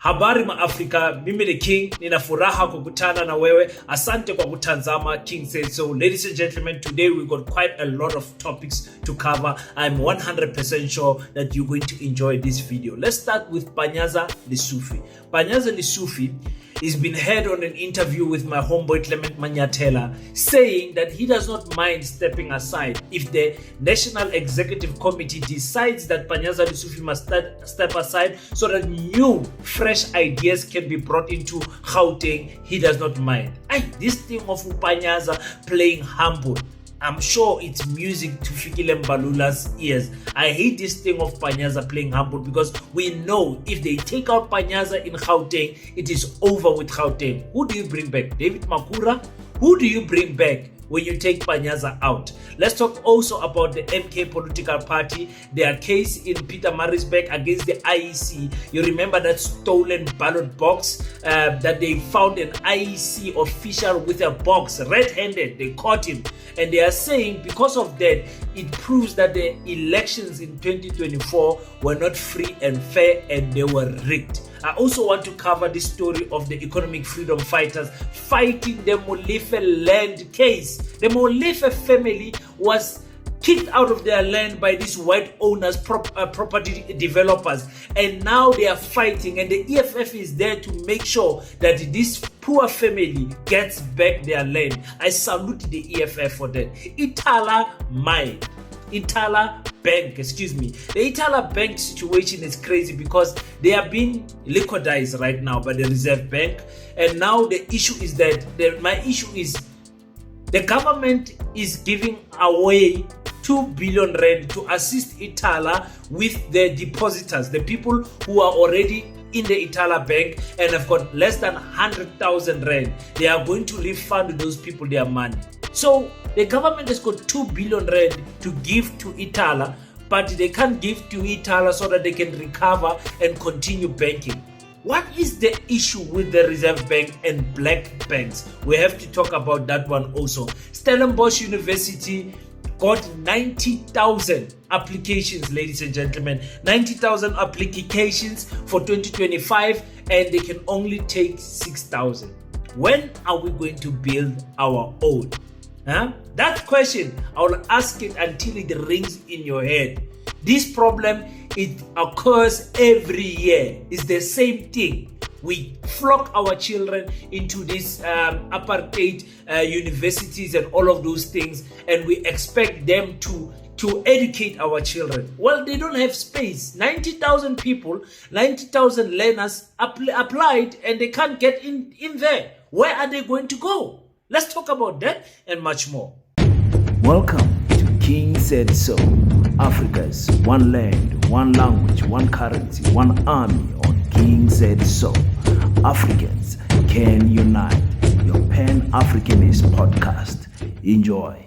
Habari Africa, mimi ni King, nina furaha kukutana na wewe. Asante kwa kutazama King Said So. Ladies and gentlemen, today we got quite a lot of topics to cover. I'm 100% sure that you're going to enjoy this video. Let's start with PANYAZA LESUFI. PANYAZA LESUFI has been heard on an interview with my homeboy Clement Manyatela, saying that he does not mind stepping aside if the National Executive Committee decides that PANYAZA LESUFI must step aside so that new, fresh ideas can be brought into Gauteng. He does not mind. This thing of PANYAZA playing humble, I'm sure it's music to Fikile Mbalula's ears. I hate this thing of PANYAZA playing humble because we know if they take out PANYAZA in Gauteng, it is over with Gauteng. Who do you bring back? David Makura? Who do you bring back when you take PANYAZA out? Let's talk also about the MK political party, their case in Pietermaritzburg against the IEC. You remember that stolen ballot box that they found an IEC official with a box red-handed. They caught him, and they are saying because of that, it proves that the elections in 2024 were not free and fair and they were rigged. I also want to cover the story of the economic freedom fighters fighting the Molefe land case. The Molefe family was kicked out of their land by these white owners, property developers, and now they are fighting, and the EFF is there to make sure that this poor family gets back their land. I salute the EFF for that. Ithala Bank, The Ithala Bank situation is crazy because they are being liquidized right now by the Reserve Bank, and now the issue is that my issue is the government is giving away 2 billion rand to assist Ithala with the depositors, the people who are already in the Ithala Bank and have got less than 100,000 rand. They are going to refund those people their money. So the government has got 2 billion rand to give to Ithala, but they can't give to Ithala so that they can recover and continue banking. What is the issue with the Reserve Bank and black banks? We have to talk about that one also. Stellenbosch University got 90,000 applications, ladies and gentlemen. 90,000 applications for 2025, and they can only take 6,000. When are we going to build our own? That question, I will ask it until it rings in your head. This problem, it occurs every year. It's the same thing. We flock our children into these apartheid universities and all of those things, and we expect them to educate our children. Well, they don't have space. 90,000 people, 90,000 learners applied, and they can't get in there. Where are they going to go? Let's talk about that and much more. Welcome to King Said So, Africa's one land, one language, one currency, one army on King Said So. Africans can unite. Your Pan-Africanist podcast. Enjoy.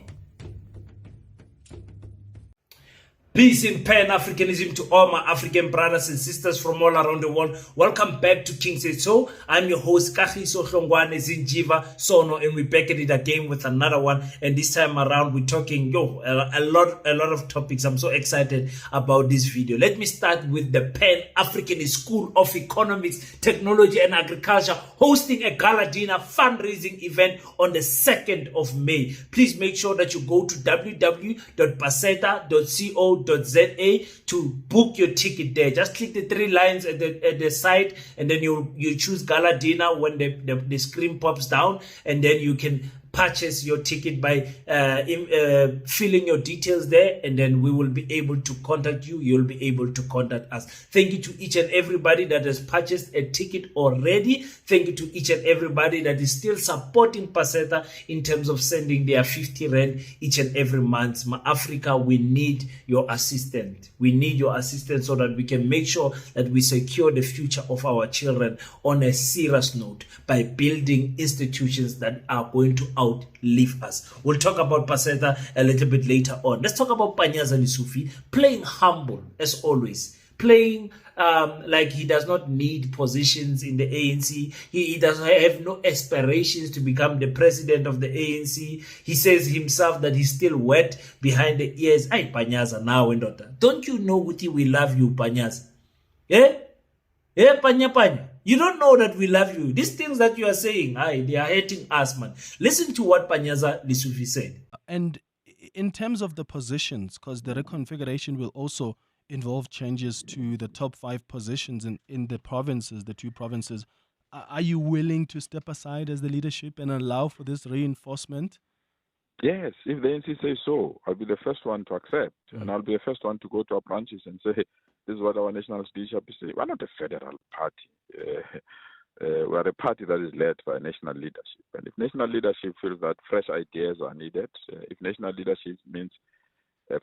Peace in Pan-Africanism to all my African brothers and sisters from all around the world. Welcome back to King Said So. I'm your host, Kagiso Hlongwane Zinjiva Sono, and we're back at it again with another one. And this time around, we're talking a lot of topics. I'm so excited about this video. Let me start with the Pan-Africanist School of Economics, Technology and Agriculture hosting a gala dinner fundraising event on the 2nd of May. Please make sure that you go to www.paseta.co.za to book your ticket there. Just click the 3 lines at the side, and then you choose gala dinner when the screen pops down, and then you can purchase your ticket by filling your details there, and then we will be able to contact you. You'll be able to contact us. Thank you to each and everybody that has purchased a ticket already. Thank you to each and everybody that is still supporting PASETA in terms of sending their 50 rand each and every month. Ma Africa, we need your assistance. We need your assistance so that we can make sure that we secure the future of our children on a serious note by building institutions that are going to outlive us. We'll talk about PASETA a little bit later on. Let's talk about PANYAZA LESUFI playing humble as always. Playing like he does not need positions in the ANC. He does have no aspirations to become the president of the ANC. He says himself that he's still wet behind the ears. Ay, PANYAZA, now and don't you know, Uti, we love you, PANYAZA. Panya. You don't know that we love you. These things that you are saying, they are hurting us, man. Listen to what PANYAZA LESUFI said. And in terms of the positions, because the reconfiguration will also involve changes to the top 5 positions in the provinces, the 2 provinces, are you willing to step aside as the leadership and allow for this reinforcement? Yes, if the NC says so, I'll be the first one to accept. And I'll be the first one to go to our branches and say, hey, this is what our national leadership is saying. We're not a federal party. We're a party that is led by national leadership. And if national leadership feels that fresh ideas are needed, if national leadership means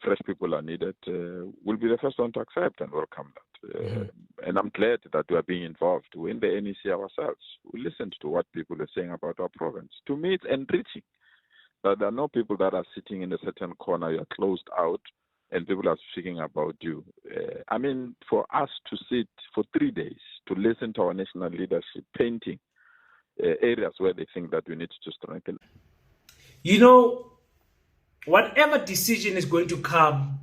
fresh people are needed, we'll be the first one to accept and welcome that. And I'm glad that we are being involved. We're in the NEC ourselves. We listened to what people are saying about our province. To me, it's enriching. That there are no people that are sitting in a certain corner, you're closed out, and people are speaking about you. I mean, for us to sit for 3 days to listen to our national leadership painting areas where they think that we need to strengthen. You know, whatever decision is going to come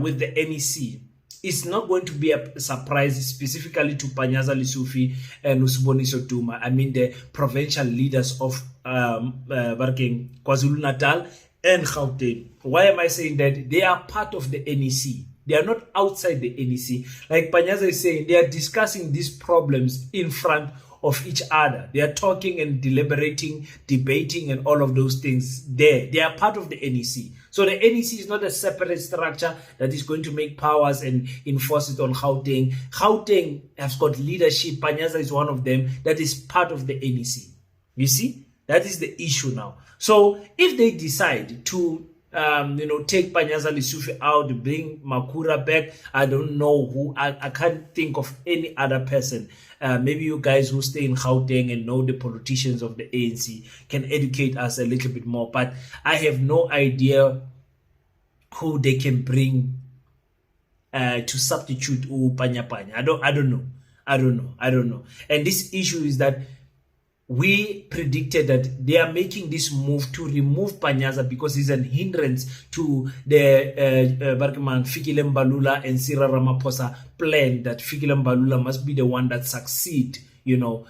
with the NEC, it's not going to be a surprise specifically to PANYAZA LESUFI and Usiboniso Duma. I mean, the provincial leaders of KwaZulu-Natal and Gauteng. Why am I saying that? They are part of the NEC. They are not outside the NEC. Like PANYAZA is saying, they are discussing these problems in front of each other. They are talking and deliberating, debating, and all of those things there. They are part of the NEC. So the NEC is not a separate structure that is going to make powers and enforce it on Gauteng. Gauteng has got leadership. PANYAZA is one of them that is part of the NEC. You see? That is the issue now. So if they decide to take PANYAZA LESUFI out, bring Makura back, I don't know who, I can't think of any other person. Maybe you guys who stay in Gauteng and know the politicians of the ANC can educate us a little bit more. But I have no idea who they can bring to substitute Panya Panya. I don't know. And this issue is that we predicted that they are making this move to remove PANYAZA because he's an hindrance to the Fikile Mbalula and Cyril Ramaphosa plan that Fikile Mbalula must be the one that succeed, Cyril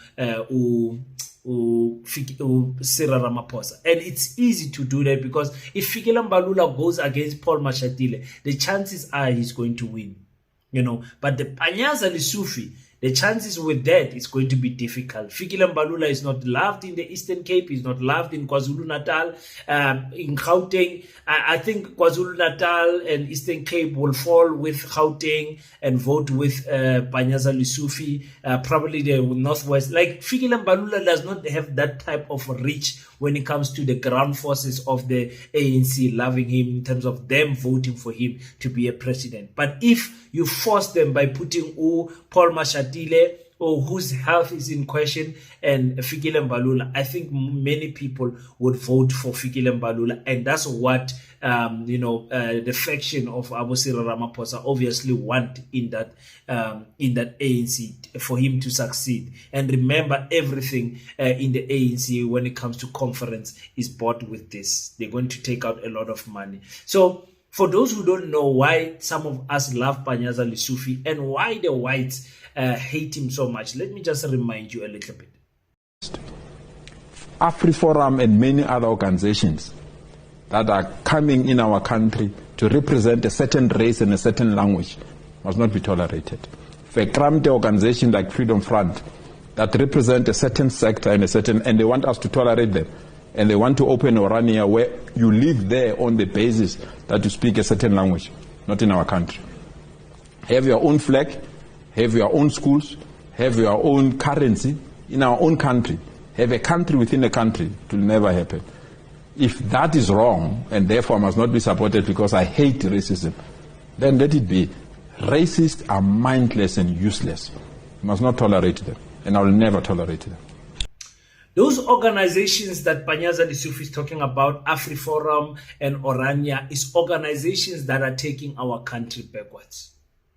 Ramaphosa. And it's easy to do that because if Fikile Mbalula goes against Paul Mashatile, the chances are he's going to win, But the PANYAZA LESUFI, the chances with that is going to be difficult. Fikile Mbalula is not loved in the Eastern Cape. He's not loved in KwaZulu-Natal. In Gauteng, I think KwaZulu-Natal and Eastern Cape will fall with Gauteng and vote with PANYAZA LESUFI. Probably the Northwest. Like Fikile Mbalula does not have that type of reach when it comes to the ground forces of the ANC loving him in terms of them voting for him to be a president. But if you force them by putting Paul Mashatile or whose health is in question and Fikile Mbalula, I think many people would vote for Fikile Mbalula, and that's what the faction of Abu Cyril Ramaphosa obviously want in that ANC for him to succeed. And remember, everything in the ANC when it comes to conference is bought with this. They're going to take out a lot of money. So for those who don't know why some of us love PANYAZA LESUFI and why the whites hate him so much, let me just remind you a little bit. AfriForum and many other organizations that are coming in our country to represent a certain race and a certain language must not be tolerated. For a Kramte organization like Freedom Front that represent a certain sector and they want us to tolerate them, and they want to open Orania where you live there on the basis that you speak a certain language, not in our country. Have your own flag, have your own schools, have your own currency in our own country, have a country within a country. It will never happen. If that is wrong and therefore must not be supported because I hate racism, then let it be. Racists are mindless and useless. You must not tolerate them, and I will never tolerate them. Those organizations that PANYAZA LESUFI is talking about, AfriForum and Orania, is organizations that are taking our country backwards.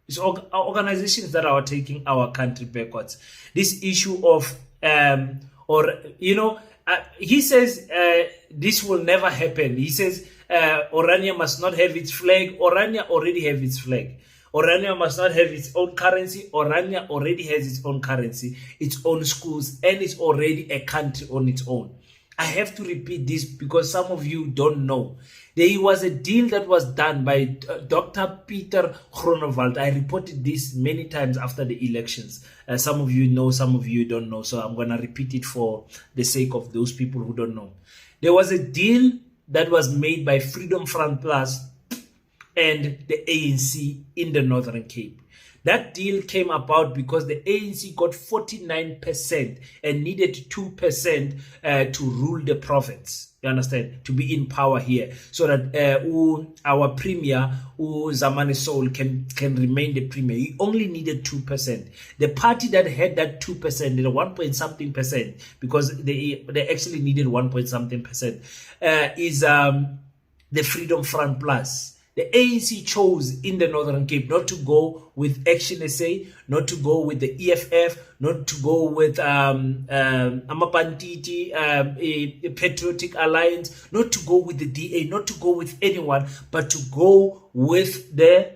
It's organizations that are taking our country backwards. This issue of, he says this will never happen. He says Orania must not have its flag. Orania already have its flag. Orania must not have its own currency. Orania already has its own currency, its own schools, and it's already a country on its own. I have to repeat this because some of you don't know. There was a deal that was done by Dr. Peter Groenewald. I reported this many times after the elections. Some of you know, some of you don't know. So I'm going to repeat it for the sake of those people who don't know. There was a deal that was made by Freedom Front Plus and the ANC in the Northern Cape. That deal came about because the ANC got 49% and needed 2% to rule the province. You understand? To be in power here, so that our premier, Zamani Soul, can remain the premier. He only needed 2%. The party that had that 2%, the 1 point something percent, because they actually needed 1 point something percent, is the Freedom Front Plus. The ANC chose in the Northern Cape not to go with Action SA, not to go with the EFF, not to go with Amapantiti, a Patriotic Alliance, not to go with the DA, not to go with anyone, but to go with the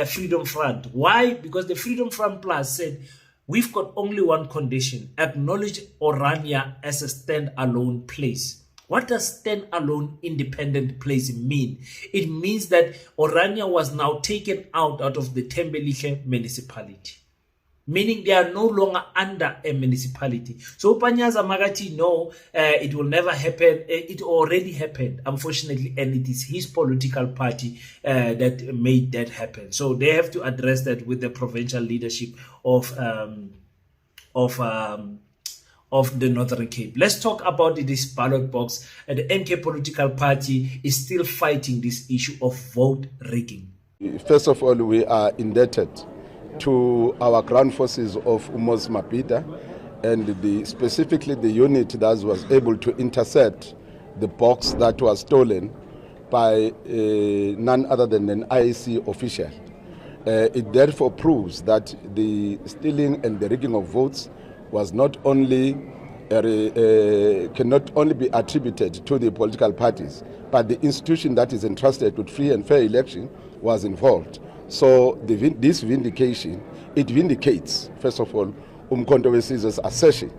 Freedom Front. Why? Because the Freedom Front Plus said, we've got only one condition: acknowledge Orania as a standalone place. What does standalone independent place mean? It means that Orania was now taken out of the Thembelihle municipality, meaning they are no longer under a municipality. So PANYAZA Magati, no, it will never happen. It already happened, unfortunately, and it is his political party that made that happen. So they have to address that with the provincial leadership of the Northern Cape. Let's talk about this ballot box. The MK political party is still fighting this issue of vote rigging. First of all, we are indebted to our ground forces of Umos Mapita and specifically the unit that was able to intercept the box that was stolen by none other than an IEC official. It therefore proves that the stealing and the rigging of votes was not only cannot only be attributed to the political parties, but the institution that is entrusted with free and fair election was involved. So this vindication, it vindicates, first of all, Umkhonto weSizwe's assertion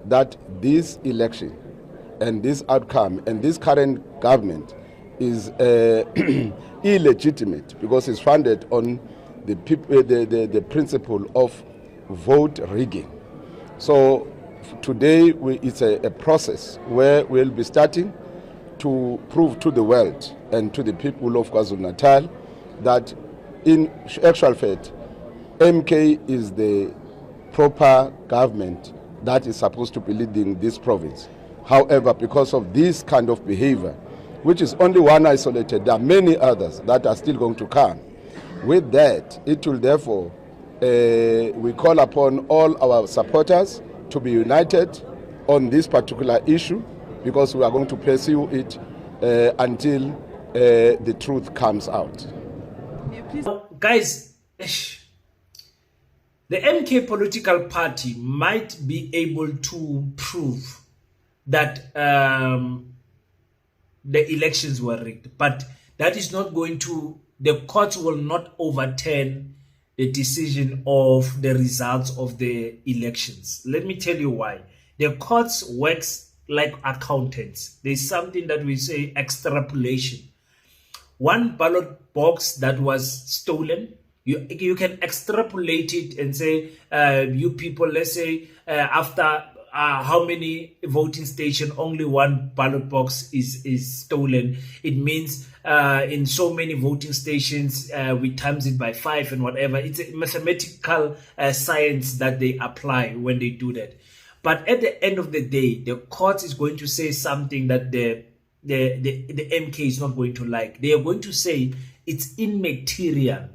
that this election and this outcome and this current government is illegitimate because it's founded on the principle of vote rigging. So today it's a process where we'll be starting to prove to the world and to the people of KwaZulu-Natal that in actual fact, MK is the proper government that is supposed to be leading this province. However, because of this kind of behavior, which is only one isolated, there are many others that are still going to come. With that, it will therefore we call upon all our supporters to be united on this particular issue because we are going to pursue it until the truth comes out. Guys, the MK political party might be able to prove that the elections were rigged, but that is not going to, the courts will not overturn the decision of the results of the elections. Let me tell you why. The courts works like accountants. There's something that we say extrapolation. One ballot box that was stolen, you can extrapolate it and say, you people, let's say after how many voting station only one ballot box is stolen. It means in so many voting stations we times it by 5 and whatever. It's a mathematical science that they apply when they do that. But at the end of the day, the court is going to say something that the MK is not going to like. They are going to say it's immaterial.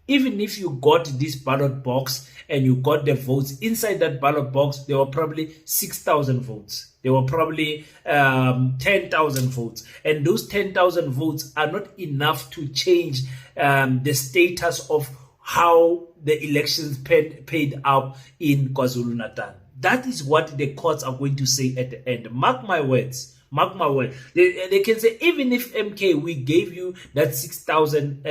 Even if you got this ballot box and you got the votes inside that ballot box, there were probably 6,000 votes. There were probably 10,000 votes. And those 10,000 votes are not enough to change the status of how the elections paid out in KwaZulu-Natal. That is what the courts are going to say at the end. Mark my words. Mark my word. They can say, even if MK, we gave you that 6,000,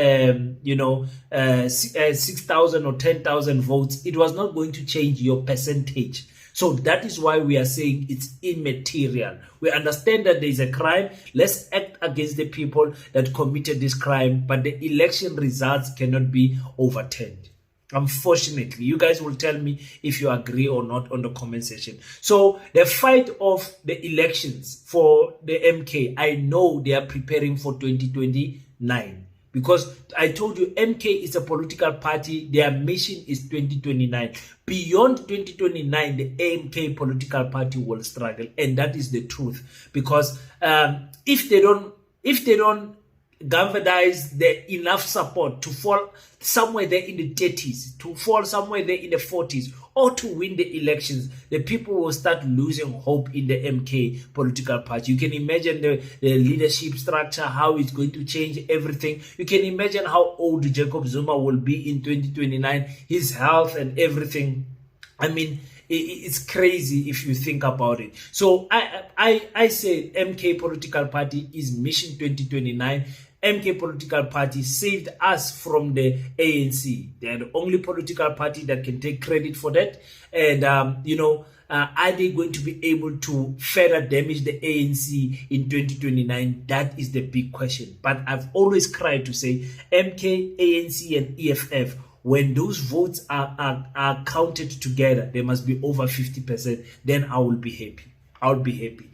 6,000 or 10,000 votes, it was not going to change your percentage. So that is why we are saying it's immaterial. We understand that there is a crime. Let's act against the people that committed this crime, but the election results cannot be overturned. Unfortunately, you guys will tell me if you agree or not on the comment section. So the fight of the elections for the MK, I know they are preparing for 2029. Because I told you, MK is a political party. Their mission is 2029. Beyond 2029, the AMK political party will struggle, and that is the truth. Because if they don't galvanize the enough support to fall somewhere there in the 30s, to fall somewhere there in the 40s, or to win the elections, the people will start losing hope in the MK political party. You can imagine the leadership structure, how it's going to change everything. You can imagine how old Jacob Zuma will be in 2029, his health and everything. I mean, it's crazy if you think about it. So I say MK political party is mission 2029. MK political party saved us from the ANC. They are the only political party that can take credit for that. And, are they going to be able to further damage the ANC in 2029? That is the big question. But I've always cried to say MK, ANC, and EFF, when those votes are counted together, they must be over 50%. Then I will be happy. I'll be happy.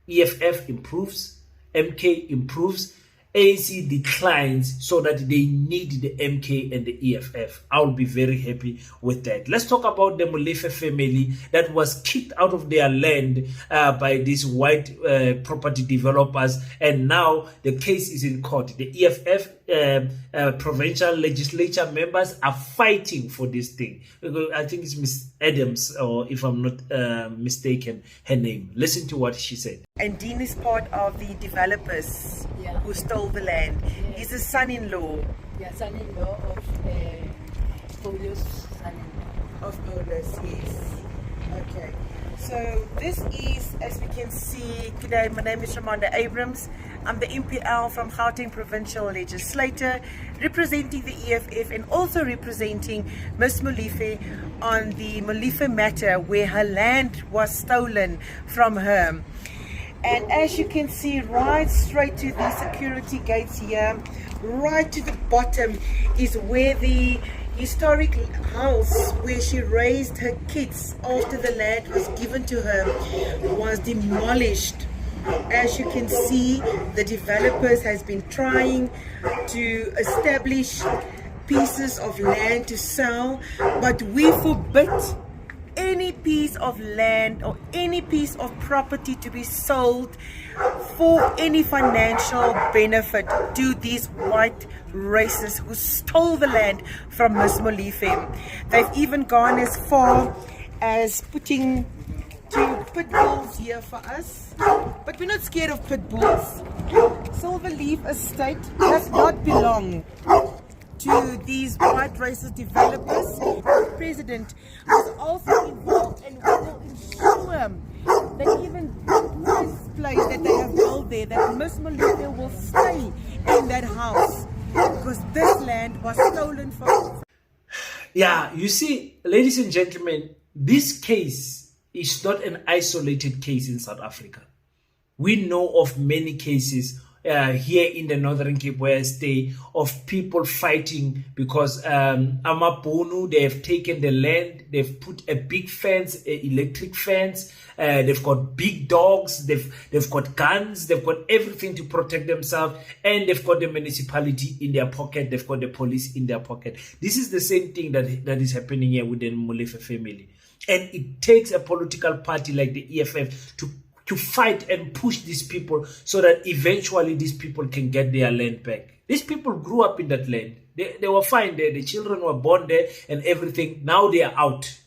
EFF improves, MK improves, ANC declines, so that they need the MK and the EFF. I'll be very happy with that. Let's talk about the Molefe family that was kicked out of their land by these white property developers, and now the case is in court. The EFF provincial legislature members are fighting for this thing. I think it's Miss Adams, or if I'm not mistaken, her name. Listen to what she said. And Dean is part of the developers who stole the land. He's a son-in-law. Yeah, son-in-law of Paulus, son-in-law. Of Paulus, yes. Okay. So this is, as we can see, good day, my name is Ramanda Abrams. I'm the MPL from Gauteng Provincial Legislator, representing the EFF and also representing Ms. Molefe on the Molefe matter where her land was stolen from her. And as you can see, right straight to the security gates here, right to the bottom is where the historic house where she raised her kids after the land was given to her was demolished. As you can see, the developers has been trying to establish pieces of land to sell, but we forbid any piece of land or any piece of property to be sold for any financial benefit to these white racists who stole the land from Ms. Molefe. They've even gone as far as putting two pit bulls here for us, but we're not scared of pit bulls. Silverleaf Estate does not belong to these white racist developers. The president was also involved, and we will ensure that even this place that they have built there, that Ms. Molefe will stay in that house, because this land was stolen from. Yeah, you see, ladies and gentlemen, this case is not an isolated case in South Africa. We know of many cases here in the Northern Cape where I stay, of people fighting because Amabonu, they have taken the land, they've put a big fence, an electric fence, they've got big dogs, they've got guns, they've got everything to protect themselves, and they've got the municipality in their pocket, they've got the police in their pocket. This is the same thing that is happening here with the Molefe family. And it takes a political party like the EFF to fight and push these people so that eventually these people can get their land back. These people grew up in that land. They were fine there. The children were born there and everything. Now they are out.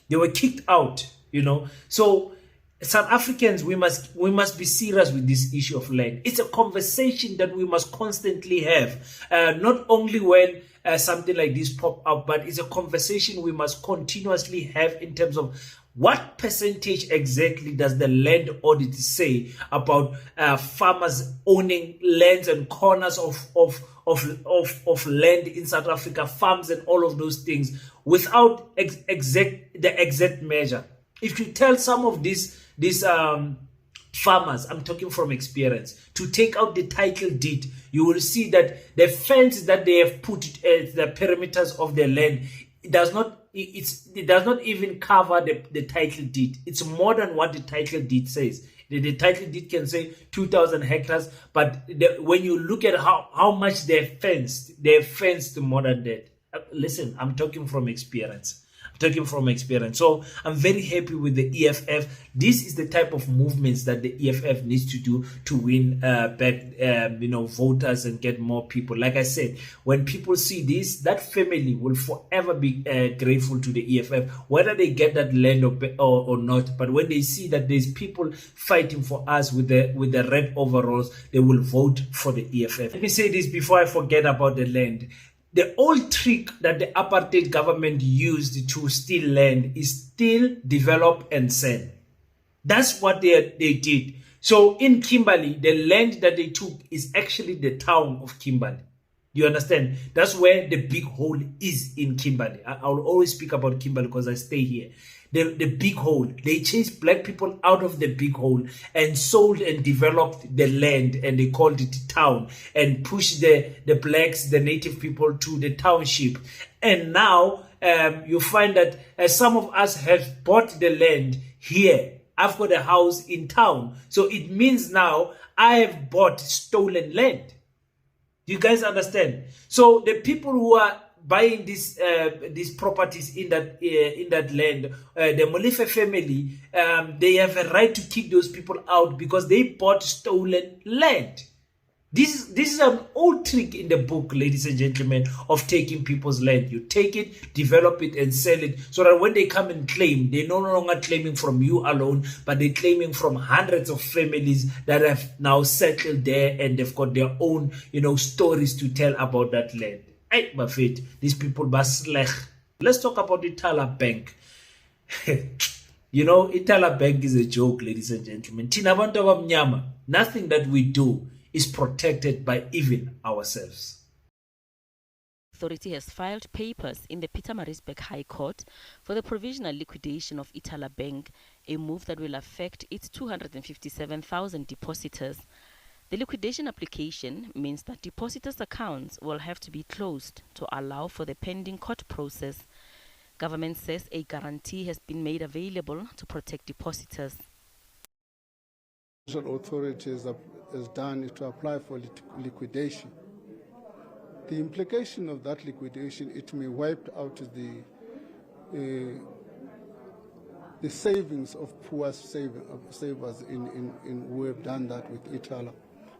They were kicked out, you know. So South Africans, we must be serious with this issue of land. It's a conversation that we must constantly have, not only when something like this pop up, but it's a conversation we must continuously have in terms of What percentage exactly does the land audit say about farmers owning lands and corners of land in South Africa, farms and all of those things, without the exact measure? If you tell some of these farmers, I'm talking from experience, to take out the title deed, you will see that the fence that they have put the perimeters of the land, it does not even cover the title deed. It's more than what the title deed says. The title deed can say 2,000 hectares, but when you look at how much they've fenced more than that. Listen, I'm talking from experience. So I'm very happy with the EFF. This is the type of movements that the EFF needs to do to win back voters and get more people. Like I said, when people see this, that family will forever be grateful to the EFF, whether they get that land or not. But when they see that there's people fighting for us with the red overalls, they will vote for the EFF. Let me say this before I forget about the land. The old trick that the apartheid government used to steal land is steal, develop, and sell. That's what they did. So in Kimberley, the land that they took is actually the town of Kimberley. You understand? That's where the big hole is in Kimberley. I'll always speak about Kimberley because I stay here. The big hole. They chased black people out of the big hole and sold and developed the land, and they called it town, and pushed the blacks, the native people, to the township. And now you find that some of us have bought the land here. I've got a house in town. So it means now I have bought stolen land. You guys understand? So the people who are buying these properties in that land, the Molefe family, they have a right to kick those people out because they bought stolen land. This is an old trick in the book, ladies and gentlemen, of taking people's land. You take it, develop it, and sell it, so that when they come and claim, they're no longer claiming from you alone, but they're claiming from hundreds of families that have now settled there, and they've got their own, stories to tell about that land. Hey, Buffett, these people baslech. Let's talk about Ithala Bank. Ithala Bank is a joke, ladies and gentlemen. Tina bantu abamnyama, nothing that we do is protected by even ourselves. Authority has filed papers in the Pietermaritzburg High Court for the provisional liquidation of Ithala Bank, a move that will affect its 257,000 depositors. The liquidation application means that depositors' accounts will have to be closed to allow for the pending court process. Government says a guarantee has been made available to protect depositors. The authority has done is to apply for liquidation. The implication of that liquidation, it may wipe out the savings of poor savers who have done that with Ithala,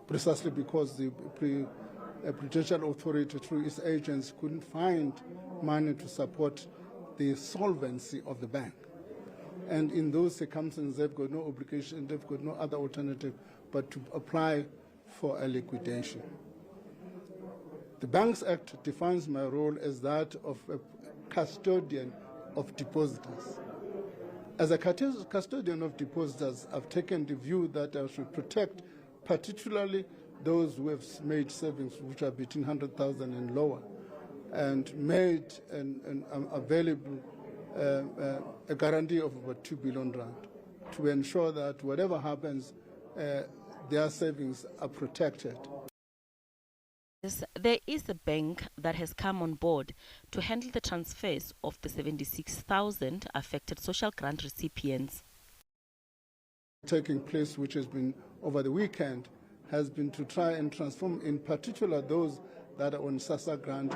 precisely because the Prudential Authority through its agents couldn't find money to support the solvency of the bank. And in those circumstances, they've got no obligation, they've got no other alternative but to apply for a liquidation. The Banks Act defines my role as that of a custodian of depositors. As a custodian of depositors, I've taken the view that I should protect particularly those who have made savings which are between 100,000 and lower, and made available a guarantee of about 2 billion rand to ensure that whatever happens, their savings are protected. There is a bank that has come on board to handle the transfers of the 76,000 affected social grant recipients. Taking place, which has been over the weekend, has been to try and transform, in particular, those that are on SASSA grant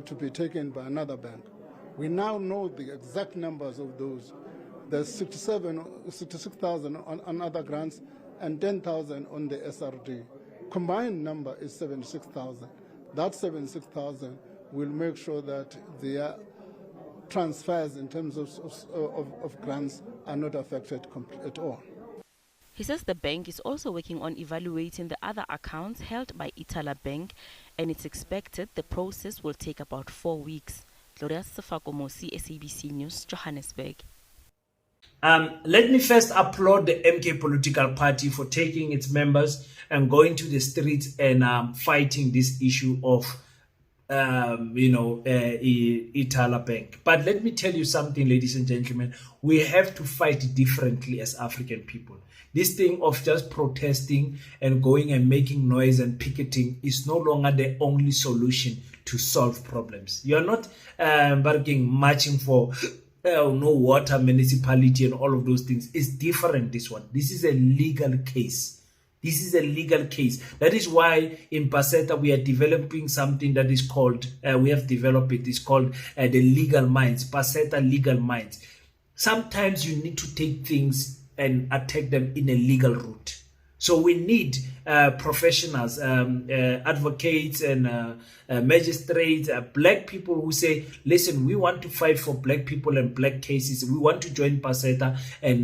to be taken by another bank. We now know the exact numbers of those. There's 66,000 on other grants and 10,000 on the SRD. Combined number is 76,000. That 76,000 will make sure that their transfers in terms of grants are not affected at all. He says the bank is also working on evaluating the other accounts held by Ithala Bank, and it's expected the process will take about 4 weeks. Gloria Sefakomosi, SABC News, Johannesburg. Let me first applaud the MK political party for taking its members and going to the streets and fighting this issue of Ithala Bank. But let me tell you something, ladies and gentlemen, we have to fight differently as African people. This thing of just protesting and going and making noise and picketing is no longer the only solution to solve problems. You're not marching for no water municipality and all of those things. It's different, this one. This is a legal case. This is a legal case. That is why in PASETA we are developing something that is called, it's called the legal minds, PASETA legal minds. Sometimes you need to take things and attack them in a legal route. So we need professionals, advocates and magistrates, black people who say, listen, we want to fight for black people and black cases. We want to join PASETA. And,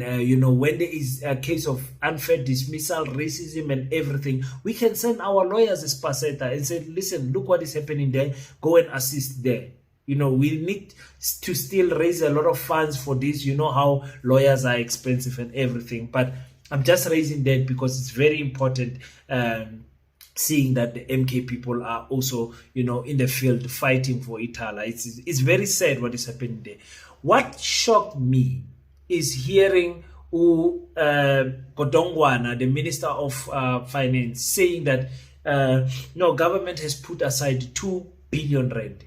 when there is a case of unfair dismissal, racism and everything, we can send our lawyers as PASETA and say, listen, look what is happening there. Go and assist there. We need to still raise a lot of funds for this. You know how lawyers are expensive and everything. But I'm just raising that because it's very important seeing that the MK people are also, in the field fighting for Ithala. It's very sad what is happening there. What shocked me is hearing Godongwana, the Minister of Finance, saying that government has put aside 2 billion rand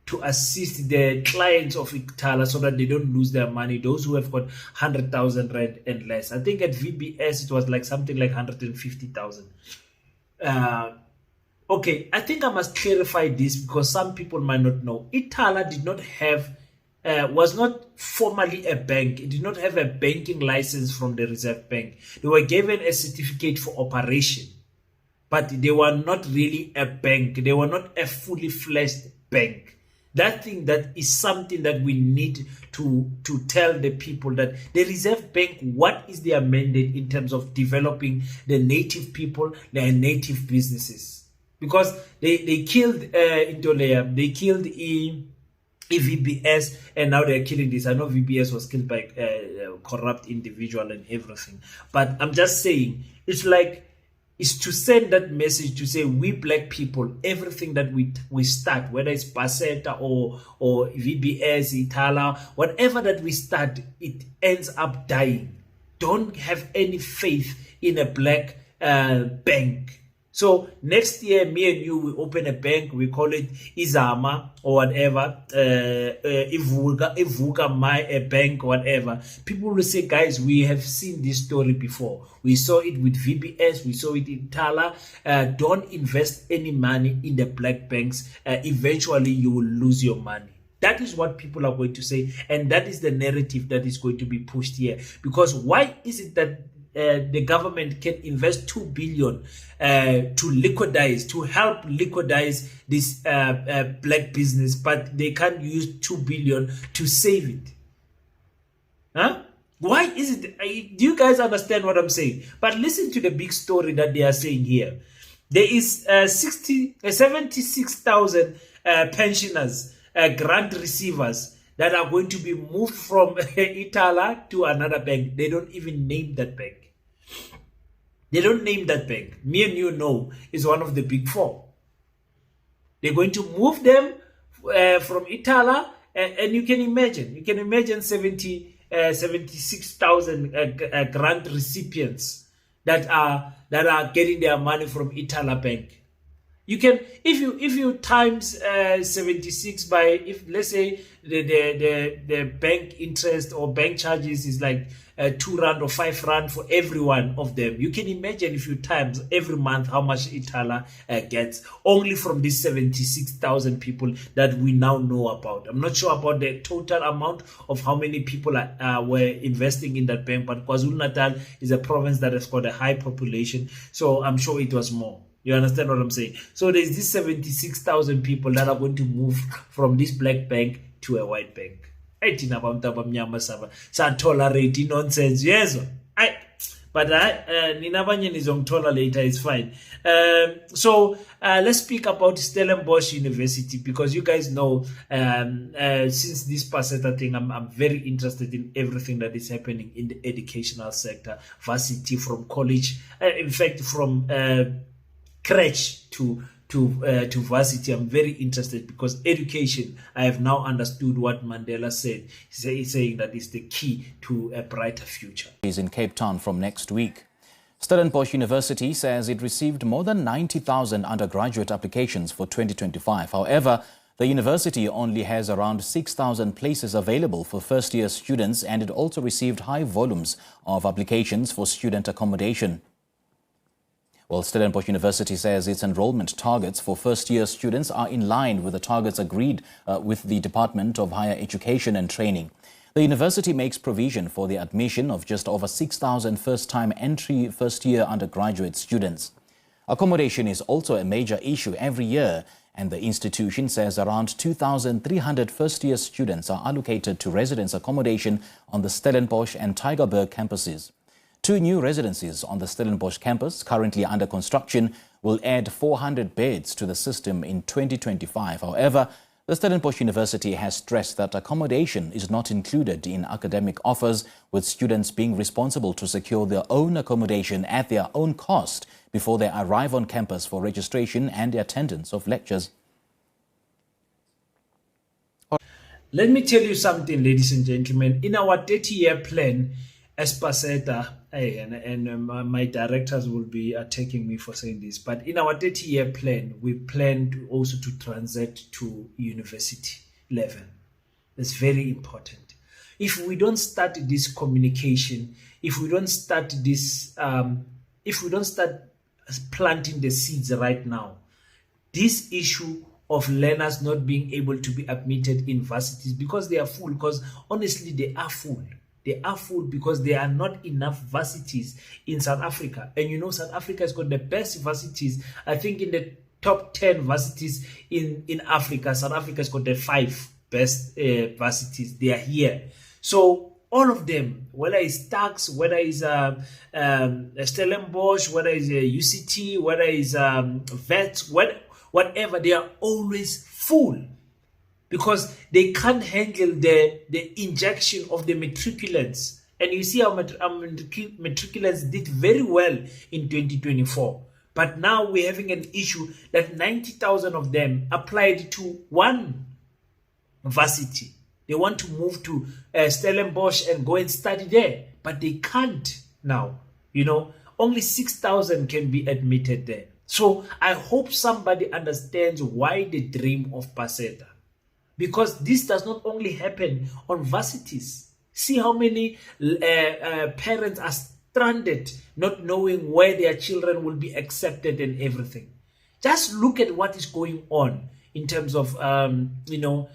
to assist the clients of Ithala so that they don't lose their money, those who have got 100,000 rand and less. I think at VBS it was like something like 150,000. Okay, I think I must clarify this because some people might not know. Ithala did not have, was not formally a bank. It did not have a banking license from the Reserve Bank. They were given a certificate for operation, but they were not really a bank. They were not a fully fledged bank. That is something that we need to tell the people, that the Reserve Bank, what is their mandate in terms of developing the native people, their native businesses? Because they killed Intolea, they killed VBS, and now they're killing this. I know VBS was killed by a corrupt individual and everything. But I'm just saying, it's to send that message to say, we black people, everything that we start, whether it's PASETA or VBS, Ithala, whatever that we start, it ends up dying. Don't have any faith in a black bank. So next year, me and you will open a bank. We call it Izama or whatever. Ivuka a bank, whatever. People will say, guys, we have seen this story before. We saw it with VBS. We saw it in Ithala. Don't invest any money in the black banks. Eventually, you will lose your money. That is what people are going to say. And that is the narrative that is going to be pushed here. Because why is it that the government can invest 2 billion to help liquidize this black business, but they can't use 2 billion to save it? Huh? Why is it? Do you guys understand what I'm saying? But listen to the big story that they are saying here. There is 76,000 pensioners, grant receivers, that are going to be moved from Ithala to another bank. They don't even name that bank. They don't name that bank. Me and you know is one of the big four. They're going to move them from Ithala, and you can imagine 76,000 grant recipients that are getting their money from Ithala Bank. You can, if you times 76 by, if let's say the bank interest or bank charges is like 2 rand or 5 rand for every one of them, you can imagine if you times every month how much Ithala gets only from these 76,000 people that we now know about. I'm not sure about the total amount of how many people were investing in that bank, but KwaZulu-Natal is a province that has got a high population, so I'm sure it was more. You understand what I'm saying? So there's these 76,000 people that are going to move from this black bank to a white bank. Tolerate nonsense. Yes. But Ninabanye nizongthola later, it's fine. So let's speak about Stellenbosch University, because you guys know since this PASETA thing, I'm very interested in everything that is happening in the educational sector, varsity from college, in fact from crèche to varsity. I'm very interested because education, I have now understood what Mandela said. He's saying that is the key to a brighter future. Is in Cape Town from next week. Stellenbosch University says it received more than 90,000 undergraduate applications for 2025. However, the university only has around 6,000 places available for first-year students, and it also received high volumes of applications for student accommodation. Well, Stellenbosch University says its enrollment targets for first-year students are in line with the targets agreed with the Department of Higher Education and Training. The university makes provision for the admission of just over 6,000 first-time entry first-year undergraduate students. Accommodation is also a major issue every year, and the institution says around 2,300 first-year students are allocated to residence accommodation on the Stellenbosch and Tygerberg campuses. 2 new residences on the Stellenbosch campus, currently under construction, will add 400 beds to the system in 2025. However, the Stellenbosch University has stressed that accommodation is not included in academic offers, with students being responsible to secure their own accommodation at their own cost before they arrive on campus for registration and the attendance of lectures. Let me tell you something, ladies and gentlemen. In our 30-year plan, as PASETA, and my directors will be attacking me for saying this, but in our 30-year plan, we plan to also to transit to university level. That's very important. If we don't start this communication, if we don't start this, if we don't start planting the seeds right now, this issue of learners not being able to be admitted in universities because they are full, because honestly they are full. They are full because there are not enough varsities in South Africa. And you know, South Africa has got the best varsities. I think in the top 10 varsities in Africa, South Africa has got the 5 best varsities. They are here. So all of them, whether it's Tax, whether it's Stellenbosch, whether it's UCT, whether it's VET, whatever, they are always full, because they can't handle the injection of the matriculants. And you see how matriculants did very well in 2024. But now we're having an issue that 90,000 of them applied to one varsity. They want to move to Stellenbosch and go and study there, but they can't now. You know, only 6,000 can be admitted there. So I hope somebody understands why the dream of PASETA. Because this does not only happen on varsities. See how many parents are stranded, not knowing where their children will be accepted and everything. Just look at what is going on in terms of, the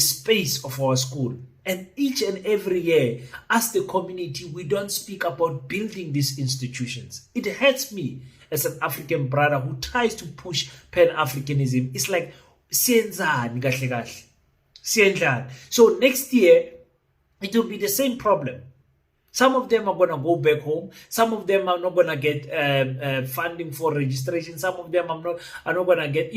space of our school. And each and every year, as the community, we don't speak about building these institutions. It hurts me as an African brother who tries to push Pan-Africanism. It's like, sienzani kahle kahle, sienzani. So next year it will be the same problem. Some of them are going to go back home. Some of them are not going to get funding for registration. Some of them are not going to get,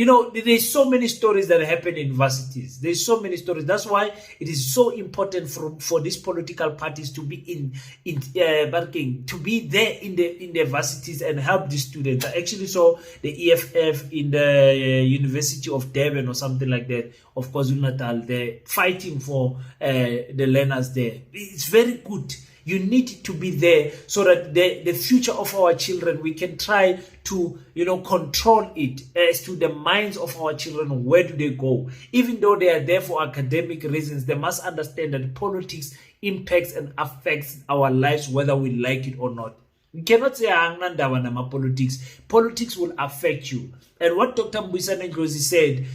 there's so many stories that happen in universities. There's so many stories. That's why it is so important for these political parties to be to be there in the universities and help the students. I actually saw the EFF in the University of Durban or something like that, of KwaZulu-Natal. They're fighting for the learners there. It's very good. You need to be there so that the future of our children, we can try to, control it as to the minds of our children. Where do they go? Even though they are there for academic reasons, they must understand that politics impacts and affects our lives, whether we like it or not. We cannot say politics. Politics will affect you. And what Dr. Mbuyisane Ndlozi said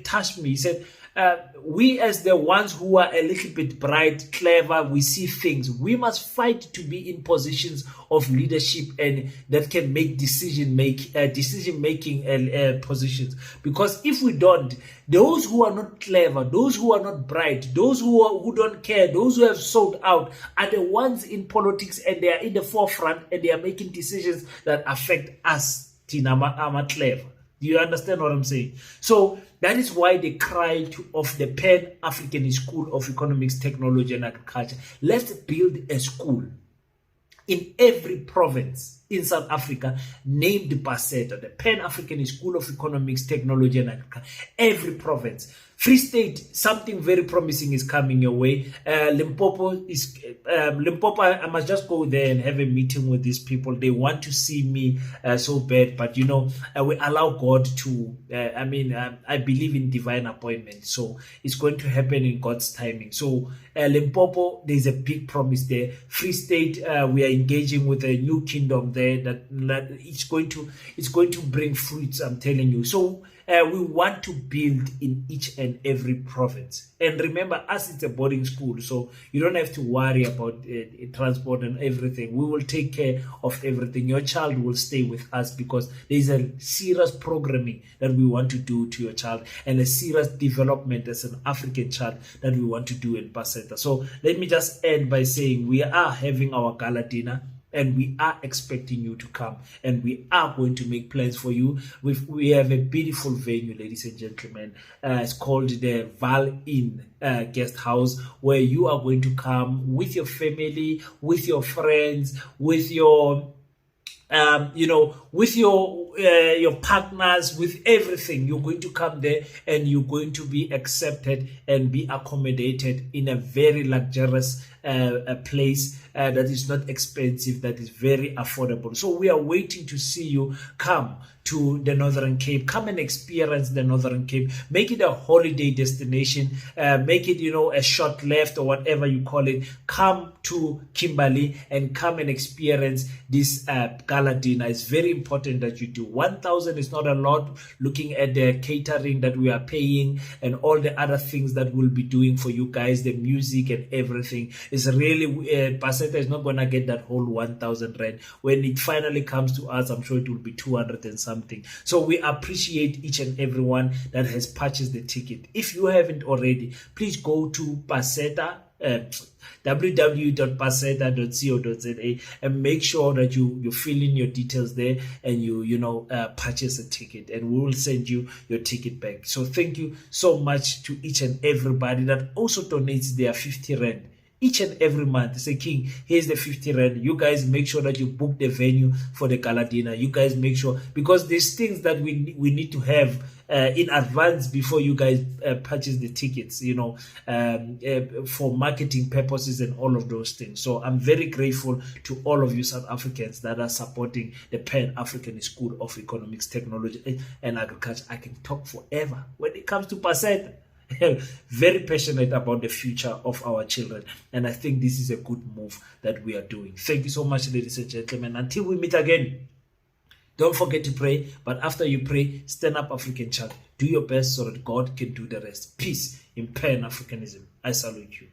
touched me. He said, we as the ones who are a little bit bright, clever, we see things. We must fight to be in positions of leadership and that can make decision making positions. Because if we don't, those who are not clever, those who are not bright, those who don't care, those who have sold out are the ones in politics, and they are in the forefront and they are making decisions that affect us. Tina ama clever. Do you understand what I'm saying? So that is why they cry of the Pan-African School of Economics, Technology and Agriculture. Let's build a school in every province in South Africa named PASETA, the Pan-African School of Economics, Technology and Agriculture. Every province. Free State, something very promising is coming your way. Limpopo, I must just go there and have a meeting with these people. They want to see me so bad, but we allow God to, I believe in divine appointment. So it's going to happen in God's timing. So Limpopo, there's a big promise there. Free State, we are engaging with a new kingdom there that it's going to bring fruits, I'm telling you. So we want to build in each and every province. And remember, us, it's a boarding school, so you don't have to worry about transport and everything. We will take care of everything. Your child will stay with us because there's a serious programming that we want to do to your child and a serious development as an African child that we want to do in PASETA. So let me just end by saying we are having our gala dinner, and we are expecting you to come, and we are going to make plans for you. We have a beautiful venue, ladies and gentlemen. It's called the Val Inn Guest House, where you are going to come with your family, with your friends, with your with your partners, with everything. You're going to come there and you're going to be accepted and be accommodated in a very luxurious place that is not expensive, that is very affordable. So we are waiting to see you come to the Northern Cape. Come and experience the Northern Cape. Make it a holiday destination. Make it, a short left or whatever you call it. Come to Kimberley and come and experience this gala dinner. It's very important that you do. 1,000 is not a lot, looking at the catering that we are paying and all the other things that we'll be doing for you guys, the music and everything. It's really, PASETA is not going to get that whole 1,000 rand. When it finally comes to us, I'm sure it will be 200 and something. So we appreciate each and everyone that has purchased the ticket. If you haven't already, please go to PASETA, www.paseta.co.za, and make sure that you fill in your details there and you purchase a ticket, and we will send you your ticket back. So thank you so much to each and everybody that also donates their 50 rand each and every month. Say, King, here's the 50 rand. You guys make sure that you book the venue for the gala dinner. You guys make sure, because there's things that we need to have in advance before you guys purchase the tickets, for marketing purposes and all of those things. So I'm very grateful to all of you South Africans that are supporting the Pan-African School of Economics, Technology and Agriculture. I can talk forever when it comes to PASETA. Very passionate about the future of our children, and I think this is a good move that we are doing. Thank you so much, ladies and gentlemen. Until we meet again, don't forget to pray, but after you pray, stand up, African child. Do your best so that God can do the rest. Peace in Pan-Africanism. I salute you.